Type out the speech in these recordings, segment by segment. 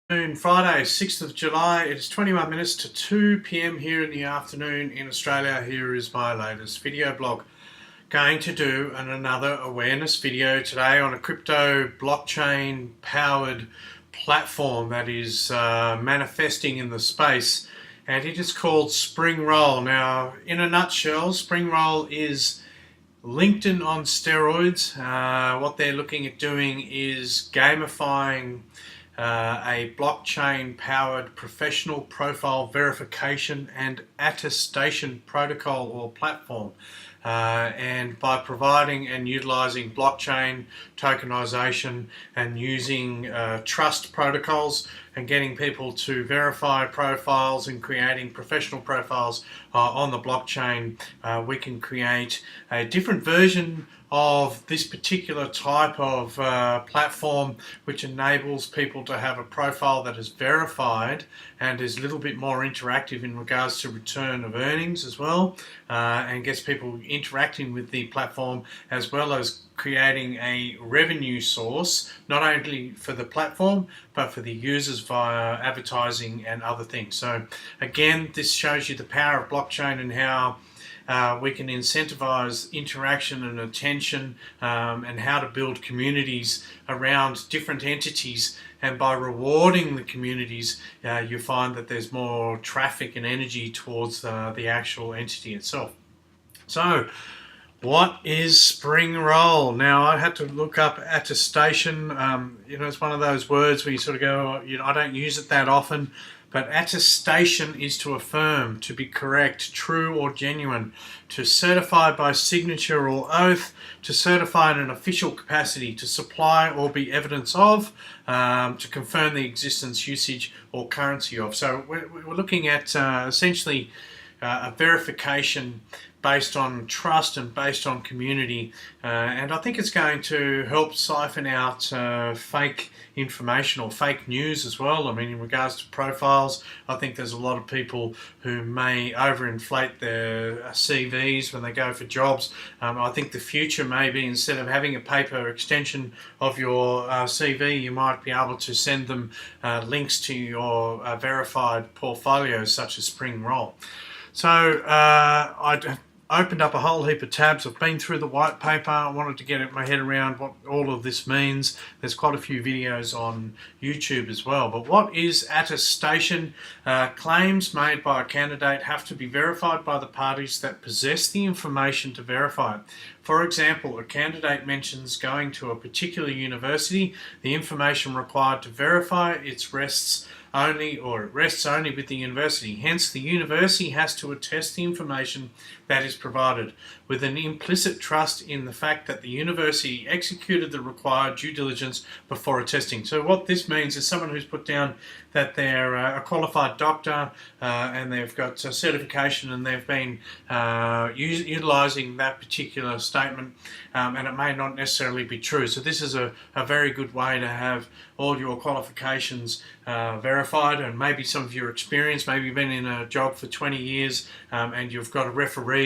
Friday, 6th of July. It is 21 minutes to 2 p.m. here in the afternoon in Australia. Here is my latest video blog. Going to do another awareness video today on a crypto blockchain powered platform that is manifesting in the space, and it is called Spring Roll. Now, in a nutshell, Spring Roll is LinkedIn on steroids. What they're looking at doing is gamifying a blockchain-powered professional profile verification and attestation protocol or platform. And by providing and utilizing blockchain tokenization and using trust protocols and getting people to verify profiles and creating professional profiles on the blockchain, we can create a different version of this particular type of platform, which enables people to have a profile that is verified and is a little bit more interactive in regards to return of earnings as well, and gets people interacting with the platform, as well as creating a revenue source, not only for the platform, but for the users via advertising and other things. So again, this shows you the power of blockchain and how we can incentivize interaction and attention, and how to build communities around different entities. And by rewarding the communities, you find that there's more traffic and energy towards the actual entity itself. So, what is Spring Roll? Now, I had to look up attestation. It's one of those words where you sort of go, I don't use it that often. But attestation is to affirm, to be correct, true or genuine, to certify by signature or oath, to certify in an official capacity, to supply or be evidence of, to confirm the existence, usage or currency of. So we're looking at essentially a verification based on trust and based on community, and I think it's going to help siphon out fake information or fake news as well. I mean, in regards to profiles, I think there's a lot of people who may overinflate their CVs when they go for jobs. I think the future may be, instead of having a paper extension of your CV, you might be able to send them links to your verified portfolios, such as Spring Roll. So I opened up a whole heap of tabs. I've been through the white paper. I wanted to get my head around what all of this means. There's quite a few videos on YouTube as well. But what is attestation? Claims made by a candidate have to be verified by the parties that possess the information to verify it. For example, a candidate mentions going to a particular university. The information required to verify it rests only with the university. Hence, the university has to attest the information that is provided, with an implicit trust in the fact that the university executed the required due diligence before attesting. So what this means is someone who's put down that they're a qualified doctor and they've got a certification and they've been utilising that particular statement, and it may not necessarily be true. So this is a very good way to have all your qualifications verified, and maybe some of your experience. Maybe you've been in a job for 20 years and you've got a referee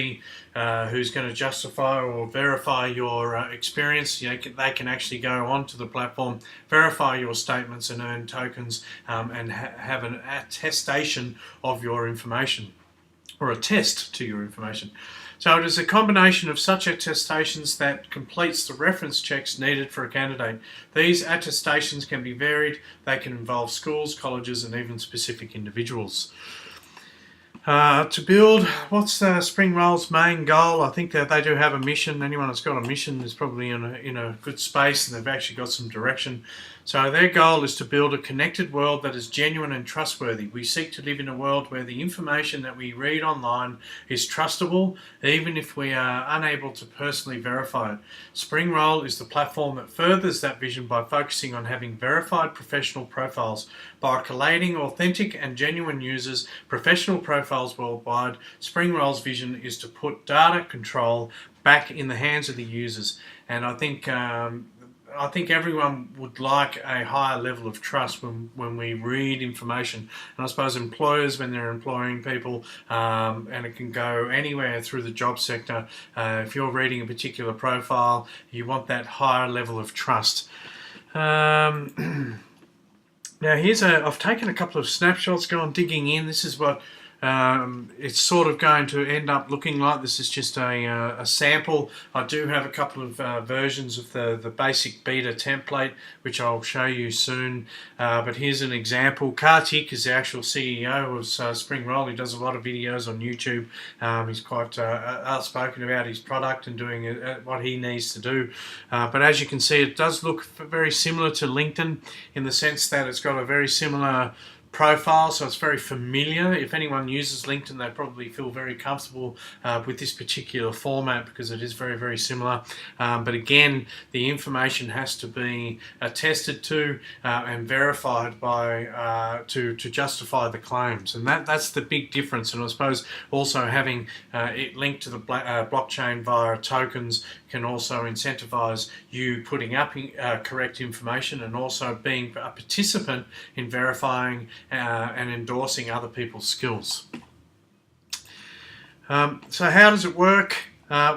who's going to justify or verify your experience. They can actually go onto the platform, verify your statements and earn tokens, and have an attestation of your information, or attest to your information. So it is a combination of such attestations that completes the reference checks needed for a candidate. These attestations can be varied. They can involve schools, colleges, and even specific individuals. To build, what's Spring Roll's main goal? I think that they do have a mission. Anyone that's got a mission is probably in a good space, and they've actually got some direction. So their goal is to build a connected world that is genuine and trustworthy. We seek to live in a world where the information that we read online is trustable, even if we are unable to personally verify it. Spring Roll is the platform that furthers that vision by focusing on having verified professional profiles. By collating authentic and genuine users, professional profiles worldwide, Spring Roll's vision is to put data control back in the hands of the users. And I think everyone would like a higher level of trust when we read information. And I suppose employers, when they're employing people, and it can go anywhere through the job sector, if you're reading a particular profile, you want that higher level of trust. Now I've taken a couple of snapshots, gone digging in. This is what it's sort of going to end up looking like. This is just a sample. I do have a couple of versions of the basic beta template, which I'll show you soon. But here's an example. Kartik is the actual CEO of Spring Roll. He does a lot of videos on YouTube. He's quite outspoken about his product and doing what he needs to do. But as you can see, it does look very similar to LinkedIn in the sense that it's got a very similar profile, so it's very familiar. If anyone uses LinkedIn, they probably feel very comfortable with this particular format because it is very, very similar. But again, the information has to be attested to and verified by to justify the claims, and that's the big difference. And I suppose also having it linked to the blockchain via tokens can also incentivize you putting up correct information and also being a participant in verifying and endorsing other people's skills. So how does it work?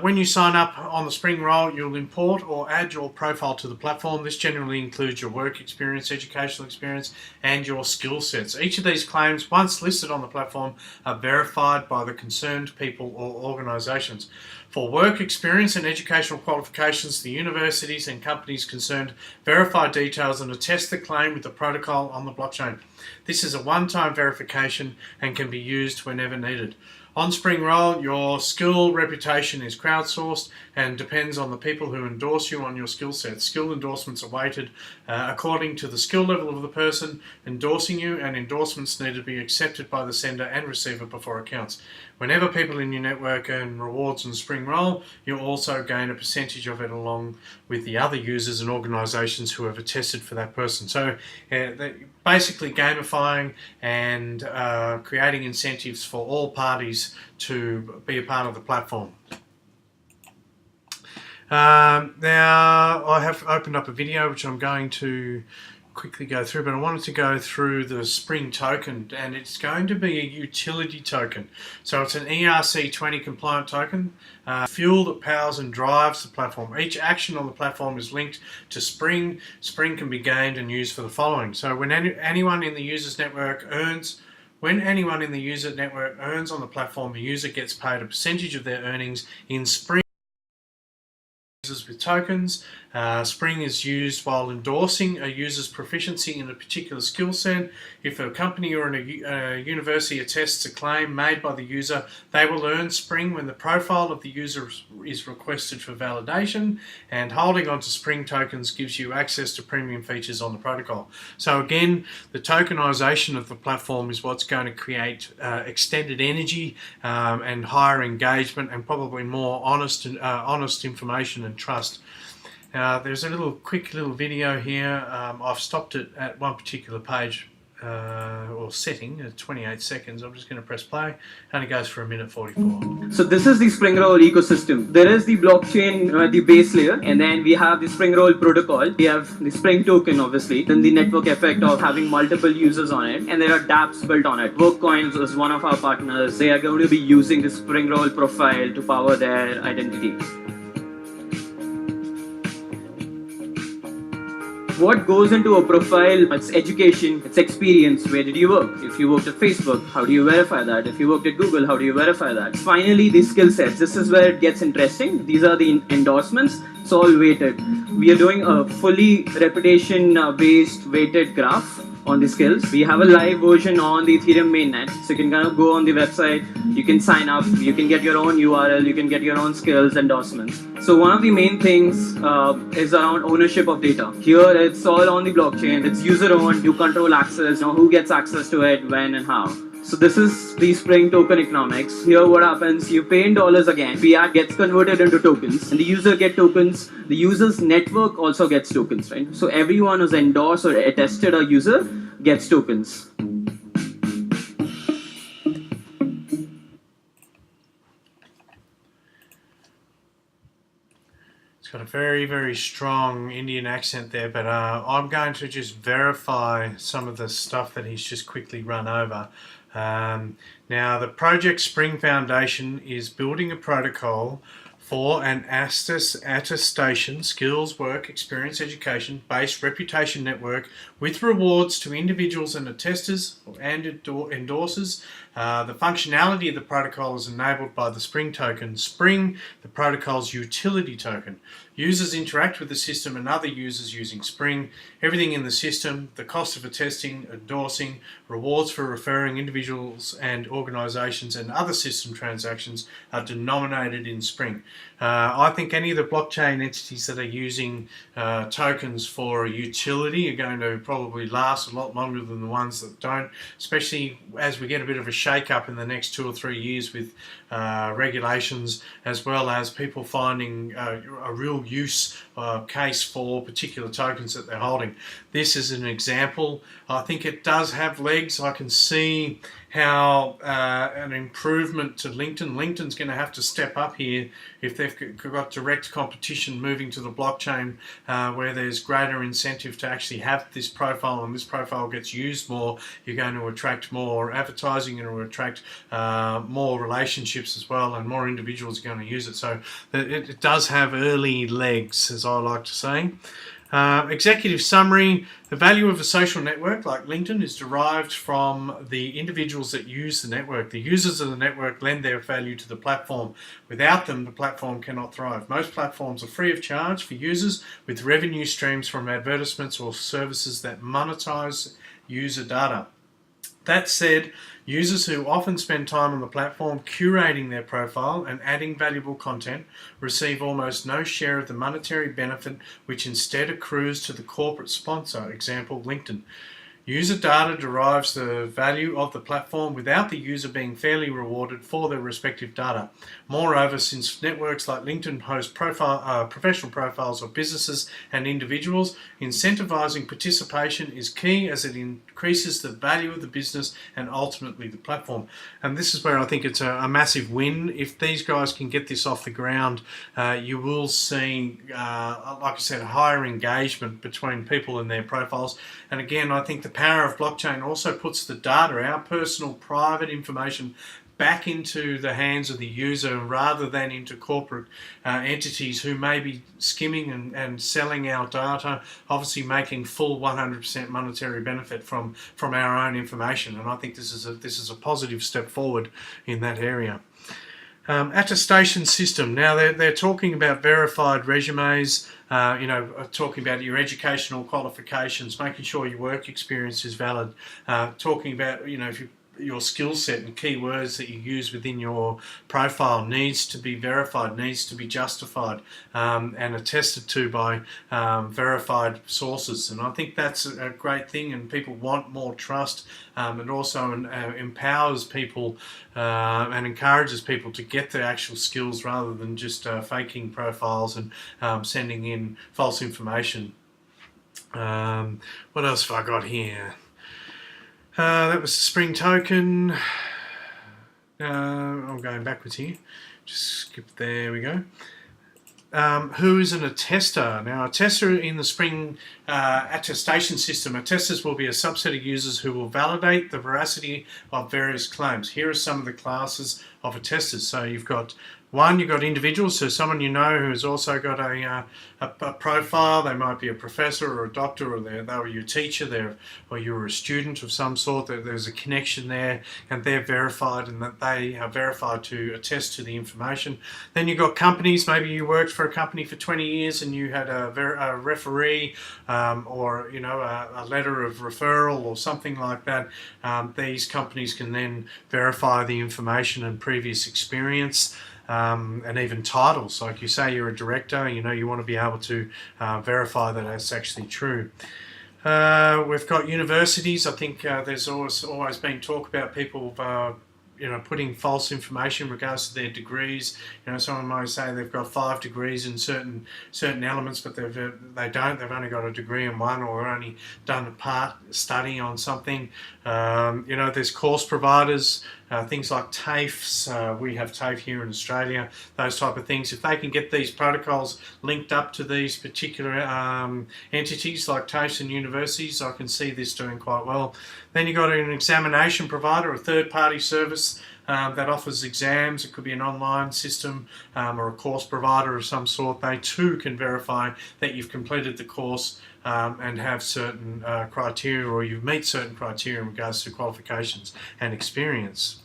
When you sign up on the Spring Roll, you'll import or add your profile to the platform. This generally includes your work experience, educational experience, and your skill sets. Each of these claims, once listed on the platform, are verified by the concerned people or organisations. For work experience and educational qualifications, the universities and companies concerned verify details and attest the claim with the protocol on the blockchain. This is a one-time verification and can be used whenever needed. On Spring Roll, your skill reputation is crowdsourced and depends on the people who endorse you on your skill set. Skill endorsements are weighted according to the skill level of the person endorsing you, and endorsements need to be accepted by the sender and receiver before it counts. Whenever people in your network earn rewards on Spring Roll, you'll also gain a percentage of it along with the other users and organisations who have attested for that person. So basically gamifying and creating incentives for all parties to be a part of the platform. Now I have opened up a video which I'm going to quickly go through, but I wanted to go through the Spring token, and it's going to be a utility token. So it's an ERC20 compliant token, fuel that powers and drives the platform. Each action on the platform is linked to Spring. Spring can be gained and used for the following. So when anyone in the user's network earns on the platform, the user gets paid a percentage of their earnings in Spring with tokens. Spring is used while endorsing a user's proficiency in a particular skill set. If a company or a university attests a claim made by the user, they will earn Spring when the profile of the user is requested for validation, and holding onto Spring tokens gives you access to premium features on the protocol. So again, the tokenization of the platform is what's going to create extended energy and higher engagement and probably more honest information and trust. There's a quick little video here. I've stopped it at one particular page or setting at 28 seconds. I'm just going to press play, and it goes for 1:44. So this is the Spring Roll ecosystem. There is the blockchain, the base layer, and then we have the Spring Roll protocol. We have the Spring token, obviously, then the network effect of having multiple users on it, and there are dApps built on it. Workcoins is one of our partners. They are going to be using the Spring Roll profile to power their identity. What goes into a profile? It's education, it's experience. Where did you work? If you worked at Facebook, how do you verify that? If you worked at Google, how do you verify that? Finally, the skill sets. This is where it gets interesting. These are the endorsements. It's all weighted. We are doing a fully reputation-based weighted graph on the skills. We have a live version on the Ethereum mainnet, so you can kind of go on the website, you can sign up, you can get your own URL, you can get your own skills endorsements. So one of the main things is around ownership of data. Here it's all on the blockchain, it's user owned, you control access, who gets access to it, when and how. So this is the Spring token economics. Here what happens, you pay in dollars again, fiat gets converted into tokens, and the user gets tokens, the user's network also gets tokens, right? So everyone who's endorsed or attested a user gets tokens. It's got a very, very strong Indian accent there, but I'm going to just verify some of the stuff that he's just quickly run over. Now, the Project Spring Foundation is building a protocol for an attestation, skills, work, experience, education based reputation network with rewards to individuals and attesters and endorsers. The functionality of the protocol is enabled by the Spring token. Spring, the protocol's utility token. Users interact with the system and other users using Spring. Everything in the system, the cost of attesting, endorsing, rewards for referring individuals and organizations, and other system transactions are denominated in Spring. I think any of the blockchain entities that are using tokens for a utility are going to probably last a lot longer than the ones that don't, especially as we get a bit of a shake-up in the next 2 or 3 years with regulations, as well as people finding a real use case for particular tokens that they're holding. This is an example. I think it does have legs. I can see how an improvement to LinkedIn. LinkedIn's going to have to step up here if they've got direct competition moving to the blockchain, where there's greater incentive to actually have this profile, and this profile gets used more. You're going to attract more advertising, and it will attract more relationships as well, and more individuals are going to use it. So it does have early legs, as I like to say. Executive summary: the value of a social network like LinkedIn is derived from the individuals that use the network. The users of the network lend their value to the platform. Without them, the platform cannot thrive. Most platforms are free of charge for users, with revenue streams from advertisements or services that monetize user data. That said, users who often spend time on the platform curating their profile and adding valuable content receive almost no share of the monetary benefit, which instead accrues to the corporate sponsor, example LinkedIn. User data derives the value of the platform without the user being fairly rewarded for their respective data. Moreover, since networks like LinkedIn host professional profiles of businesses and individuals, incentivizing participation is key as it increases the value of the business and ultimately the platform. And this is where I think it's a massive win. If these guys can get this off the ground, you will see, like I said, higher engagement between people and their profiles. And again, I think the power of blockchain also puts the data, our personal private information, back into the hands of the user rather than into corporate entities who may be skimming and selling our data, obviously making full 100% monetary benefit from our own information. And I think this is a positive step forward in that area. Attestation system. Now they're talking about verified resumes, talking about your educational qualifications, making sure your work experience is valid, talking about, if your skill set and keywords that you use within your profile needs to be verified, needs to be justified, and attested to by verified sources. And I think that's a great thing, and people want more trust. It also empowers people and encourages people to get their actual skills rather than just faking profiles and sending in false information. What else have I got here? That was the Spring token. I'm going backwards here. Just skip. There we go. Who is an attester? Now, a tester in the Spring attestation system, attesters will be a subset of users who will validate the veracity of various claims. Here are some of the classes of attesters. So you've got individuals, so someone you know who has also got a profile. They might be a professor or a doctor, or they were your teacher, or you were a student of some sort. There's a connection there, and they're verified, and that they are verified to attest to the information. Then you've got companies. Maybe you worked for a company for 20 years and you had a referee or a letter of referral or something like that. These companies can then verify the information and previous experience. And even titles, like you say you're a director, you want to be able to verify that that's actually true. We've got universities. I think there's always been talk about people putting false information in regards to their degrees. Someone might say they've got 5 degrees in certain elements, but they don't. They've only got a degree in one, or only done a part study on something. There's course providers things like TAFEs, we have TAFE here in Australia, those type of things. If they can get these protocols linked up to these particular entities like TAFEs and universities, I can see this doing quite well. Then you've got an examination provider, a third-party service that offers exams. It could be an online system or a course provider of some sort. They too can verify that you've completed the course and have certain criteria, or you meet certain criteria in regards to qualifications and experience.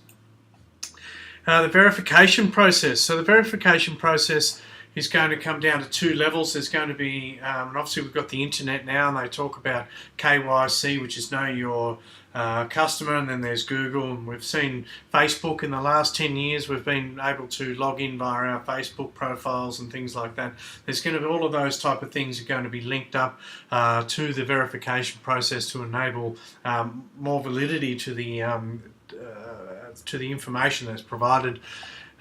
The verification process. So the verification process is going to come down to two levels. There's going to be, and obviously we've got the internet now, and they talk about KYC, which is know your customer, and then there's Google, and we've seen Facebook in the last 10 years. We've been able to log in via our Facebook profiles and things like that. There's going to be all of those type of things are going to be linked up to the verification process to enable more validity to the information that's provided.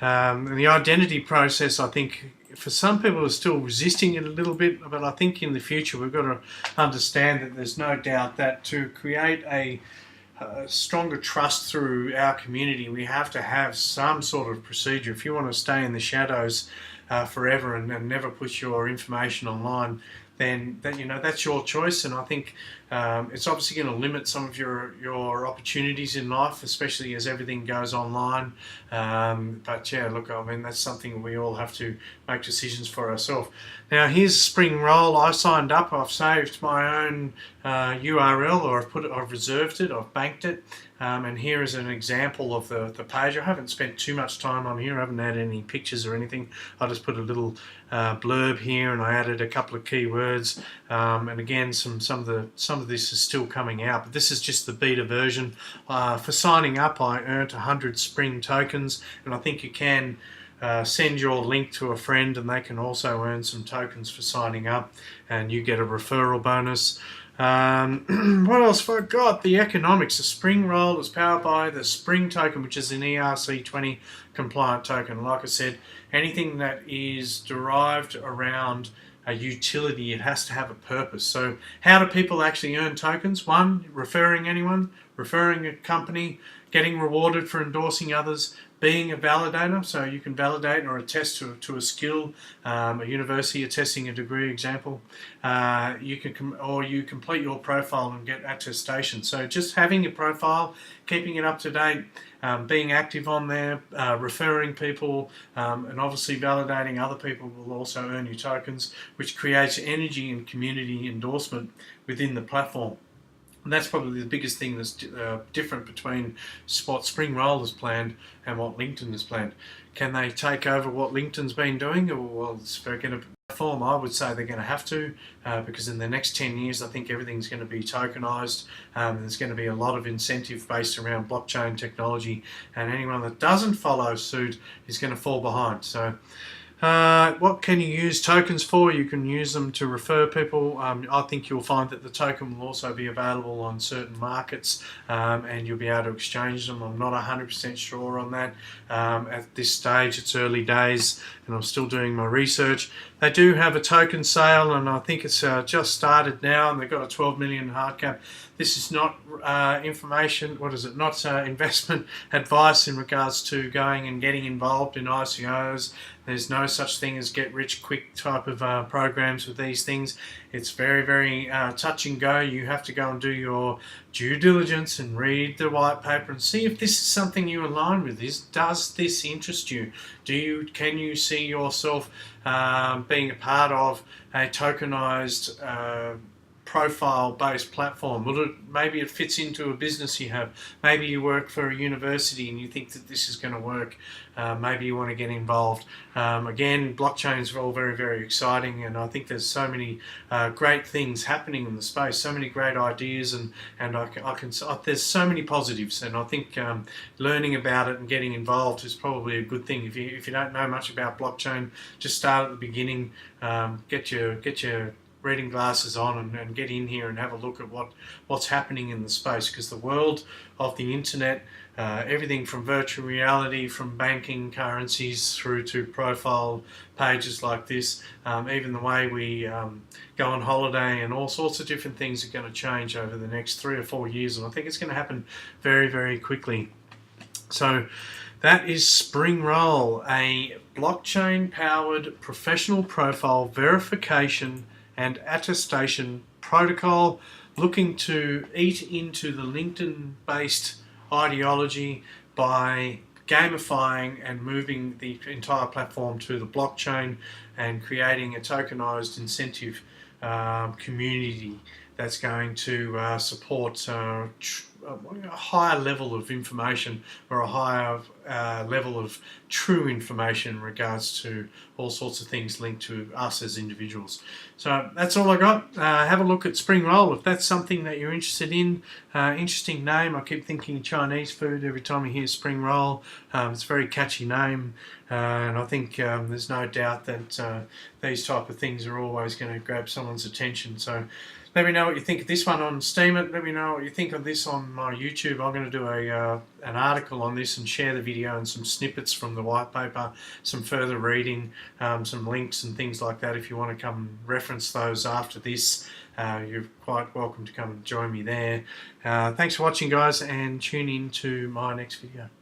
And the identity process, I think, for some people are still resisting it a little bit, but I think in the future we've got to understand that there's no doubt that to create a stronger trust through our community, we have to have some sort of procedure. If you want to stay in the shadows forever and never put your information online, then that's your choice. And I think it's obviously going to limit some of your opportunities in life, especially as everything goes online. But yeah, look, I mean, that's something we all have to make decisions for ourselves. Now, here's Spring Roll. I signed up. I've saved my own URL, or I've reserved it. I've banked it. And here is an example of the page. I haven't spent too much time on here. I haven't had any pictures or anything. I just put a little blurb here, and I added a couple of keywords. And again, some of this is still coming out, but this is just the beta version. For signing up, I earned 100 Spring tokens, and I think you can send your link to a friend, and they can also earn some tokens for signing up, and you get a referral bonus. What else have I got? The economics. The Spring Roll is powered by the Spring token, which is an ERC20 compliant token. Like I said, anything that is derived around a utility, it has to have a purpose. So how do people actually earn tokens? One, referring anyone, referring a company, getting rewarded for endorsing others, being a validator, so you can validate or attest to a skill, a university attesting a degree example. You complete your profile and get attestation. So just having your profile, keeping it up to date, being active on there, referring people, and obviously validating other people will also earn you tokens, which creates energy and community endorsement within the platform. And that's probably the biggest thing that's different between what Spring Roll has planned and what LinkedIn has planned. Can they take over what LinkedIn's been doing? Or, well, it's very going to platform. I would say they're going to have to, because in the next 10 years, I think everything's going to be tokenized. There's going to be a lot of incentive based around blockchain technology, and anyone that doesn't follow suit is going to fall behind. So what can you use tokens for? You can use them to refer people. I think you'll find that the token will also be available on certain markets, and you'll be able to exchange them. I'm not 100% sure on that. At this stage, it's early days, and I'm still doing my research. They do have a token sale, and I think it's just started now, and they've got a 12 million hard cap. This is not information, not investment advice in regards to going and getting involved in ICOs. There's no such thing as get rich quick type of programs with these things. It's very, very touch and go. You have to go and do your due diligence and read the white paper and see if this is something you align with. Does this interest you? Can you see yourself being a part of a tokenized profile-based platform? Maybe it fits into a business you have. Maybe you work for a university and you think that this is going to work. Maybe you want to get involved. Again, blockchain is all very, very exciting, and I think there's so many great things happening in the space, so many great ideas, and there's so many positives, and I think learning about it and getting involved is probably a good thing. If you don't know much about blockchain, just start at the beginning, get your reading glasses on and get in here and have a look at what's happening in the space, because the world of the internet, everything from virtual reality, from banking, currencies, through to profile pages like this, even the way we go on holiday, and all sorts of different things are going to change over the next 3 or 4 years, and I think it's going to happen very, very quickly. So that is Spring Roll, a blockchain-powered professional profile verification and attestation protocol looking to eat into the LinkedIn-based ideology by gamifying and moving the entire platform to the blockchain and creating a tokenized incentive community that's going to support a higher level of information, or a higher level of true information in regards to all sorts of things linked to us as individuals. So that's all I got. Have a look at Spring Roll if that's something that you're interested in. Interesting name. I keep thinking Chinese food every time I hear Spring Roll. It's a very catchy name, and I think there's no doubt that these type of things are always going to grab someone's attention. So let me know what you think of this one on Steam It. Let me know what you think of this on my YouTube. I'm going to do an article on this and share the video and some snippets from the white paper, some further reading, some links and things like that. If you want to come reference those after this, you're quite welcome to come and join me there. Thanks for watching, guys, and tune in to my next video.